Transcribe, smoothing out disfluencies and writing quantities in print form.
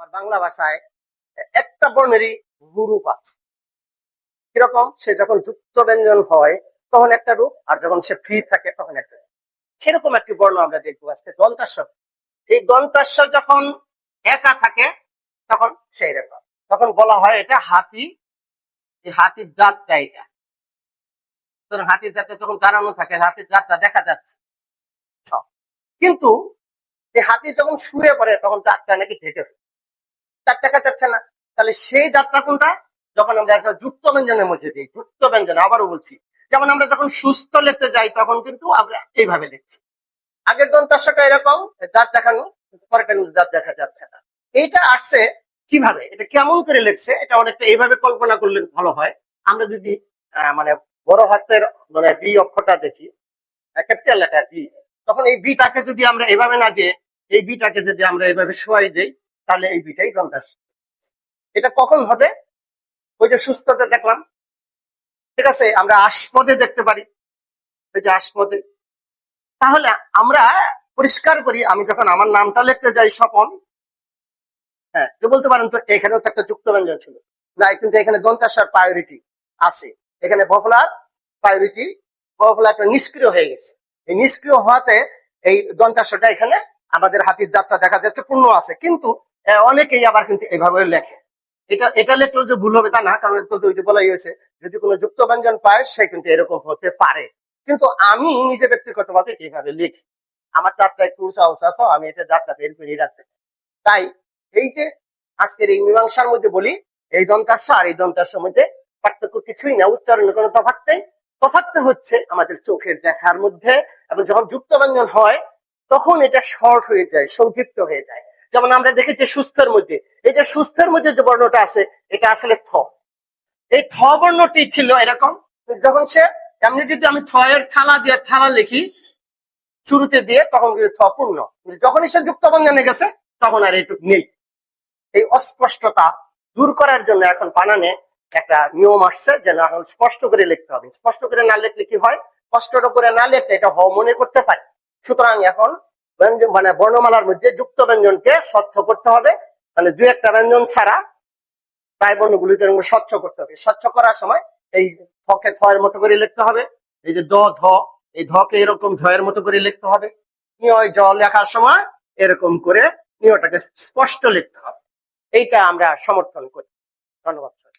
আমার বাংলা ভাষায় একটা বর্ণেরই রূপ আছে। কিরকম? সে যখন যুক্ত ব্যঞ্জন হয় তখন একটা রূপ, আর যখন সে ফ্রি থাকে তখন একটা রূপ। সেরকম একটি বর্ণ আমরা দেখবো আজকে, দন্তাস্ব। এই দন্তাস্ব যখন একা থাকে তখন সেই রকম, তখন বলা হয় এটা হাতি। এই হাতির দাঁতটা এটা, হাতির দাঁতটা যখন দাঁড়ানো থাকে হাতির দাঁতটা দেখা যাচ্ছে, কিন্তু এই হাতি যখন শুয়ে পড়ে তখন দাঁতটা নাকি ঢেকে, দাঁত দেখা যাচ্ছে না। তাহলে সেই দাঁতটা কোনটা? যখন আমরা একটা যুক্ত ব্যঞ্জনের মধ্যে দিই, যুক্ত ব্যঞ্জন আবারও বলছি, যেমন আমরা যখন সুস্থ লিখতে যাই তখন কিন্তু আমরা এইভাবে লিখছি। আগের দন্তাস্বটা এরকম দাঁত দেখানো, পরেরটা কিন্তু দাঁত দেখা যাচ্ছে না। এইটা আসছে কিভাবে, এটা কেমন করে লিখছে, এটা অনেকটা এইভাবে কল্পনা করলে ভালো হয়। আমরা যদি মানে বড় হাতের মানে বি অক্ষরটা দেখি, ক্যাপিটাল লেটার বি, তখন এই বিটাকে যদি আমরা এভাবে না দিয়ে এই বিটাকে যদি আমরা এভাবে শোয়াই দেই, তাহলে এই বিটাই দন্তাস্ব। এটা কখন হবে? ওই যে সুস্থতে দেখলাম, ঠিক আছে, আমরা আস্পদে দেখতে পারি, ওই যে আস্পদে। তাহলে আমরা পরিষ্কার করি, আমি যখন আমার নামটা লিখতে যাই স্বপন, হ্যাঁ, যে বলতে পারেন তো এখানেও তো একটা যুক্ত ব্যঞ্জন ছিল না, কিন্তু এখানে দন্তাস্বর প্রায়োরিটি আছে, এখানে বফলার প্রায়োরিটি, বফলারটা নিষ্ক্রিয় হয়ে গেছে। এই নিষ্ক্রিয় হওয়াতে এই দন্তাস্বটা এখানে আমাদের হাতির দাঁতটা দেখা যাচ্ছে পূর্ণ আছে, কিন্তু অনেকেই আবার কিন্তু এইভাবে লেখে। এটা লেখলেও যে ভুল হবে তা না, কারণ ওই যে বলাই হয়েছে যদি কোনো যুক্ত ব্যঞ্জন পায় সে কিন্তু এরকম হতে পারে। কিন্তু আমি নিজে ব্যক্তিগতভাবে এইভাবে লিখি, আমার দাঁতটা একটু উঁচা উঁচা, আমি এটা দাঁতটা বের করে রাখতে। তাই এই যে আজকের এই মীমাংসার মধ্যে বলি, এই দন্তাস্ব আর এই দন্তাস্বের মধ্যে পার্থক্য কিছুই না, উচ্চারণের কোনো তফাৎ নেই। তফাৎটা হচ্ছে আমাদের চোখের দেখার মধ্যে, এবং যখন যুক্ত ব্যঞ্জন হয় তখন এটা শর্ট হয়ে যায়, সংক্ষিপ্ত হয়ে যায়। যেমন আমরা দেখেছি সুস্থের মধ্যে, এই যে সুস্থের মধ্যে যে বর্ণটা আছে এটা আসলে থ। এই থ বর্ণটি ছিল এরকম, যখন সে এমনি যদি আমি থ এর থালা দিয়ে থালা লিখি শুরুতে দিয়ে, তখন কিন্তু থ পূর্ণ। যখনই সে যুক্ত ব্যঞ্জনে গেছে তখন আর এইটুকু নেই। এই অস্পষ্টতা দূর করার জন্য এখন বানানে একটা নিয়ম আসছে যে না, স্পষ্ট করে লিখতে হবে। স্পষ্ট করে না লিখলে কি হয়, স্পষ্ট করে না লিখলে এটা মনে করতে পারে। সুতরাং এখন ব্যঞ্জন মানে বর্ণমালার মধ্যে যুক্ত ব্যঞ্জনকে স্বচ্ছ করতে হবে, মানে দুই একটা ব্যঞ্জন ছাড়া প্রায় বর্ণগুলিকে স্বচ্ছ করতে হবে। স্বচ্ছ করার সময় এই ধকে ধ এর মতো করে লিখতে হবে, এই যে দ ধ, এই ধকে এরকম ধ এর মতো করে লিখতে হবে। নিয় জ লেখার সময় এরকম করে নিয়টাকে স্পষ্ট লিখতে হবে। এইটা আমরা সমর্থন করি। ধন্যবাদ স্যার।